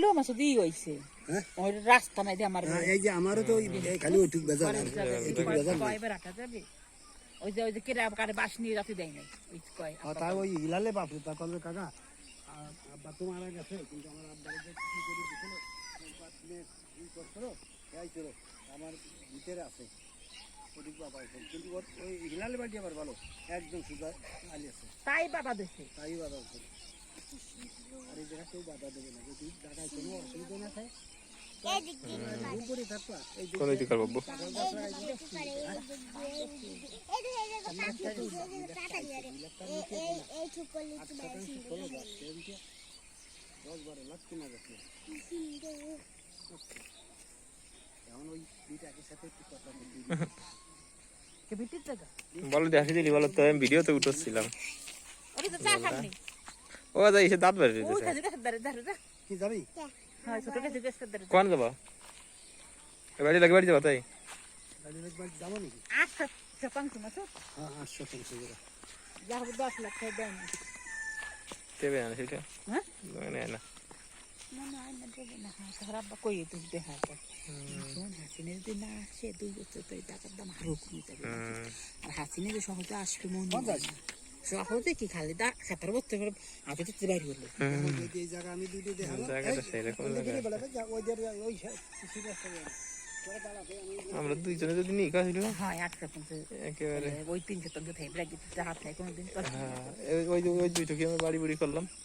হইলো মাসে দিয়ে হইছে ওই রাস্তা নাই দিয়ে আমার এই যে আমারও তো খালি ওইটুক বেজাল এইটুক বেজাল কয়বার রাখা যাবে ওই যে কেরা কারে বাস নিয়ে রাতে দেয় নাই ওই কয় তাই ওই হিলালে বাপরে তা করলে কাকা আব্বা তো মারা গেছে কিন্তু আমার আব্বারে যে কি করে দিছিল বাপনে কি করছিল এই ছিল আমার ভিতরে আছে ওদিক বাবা আছে কিন্তু ওই হিলালে বাড়ি আবার ভালো একদম সুদা আলি আছে তাই বাবা দিছে তাই বাবা আছে আর এই জায়গা কেউ বাধা দেবে না যদি জায়গায় কোনো অসুবিধা না থাকে কোন দিকে করবো বলো দেখি দিলি বলো তো আমি ভিডিওতে উঠছিলাম ও যাই সে দাঁত বাড়ি কি যাবি কোন যাবা বাড়ি লাগে বাড়ি যাবা তাই যাবো নাকি আচ্ছা শতাংশ মাছ হ্যাঁ 8% করে যা হবে 10 লাখ টাকা দেন দেবে না সেটা হ্যাঁ না না না না দেবে না খারাপ বা কই তুই দেখা তো শোন হাসিনের দিন না সে 2 বছর তো টাকার দাম আরো কমে যাবে আর হাসিনে যে সহজে আসবে মন সহজে কি খালি দা 17 বছর করে আপনি তো বাইরে হলো এই জায়গা আমি দুটো দেখালাম জায়গাটা সেরকম ওই সিরিয়াস আমরা দুইজনে যদি নিকা ছিল হ্যাঁ 8% একেবারে ওই 3 শতাংশ থেকে ব্র্যাকেট হাত নাই কোনদিন হ্যাঁ ওই দুইটা কি আমরা বাড়ি বুড়ি করলাম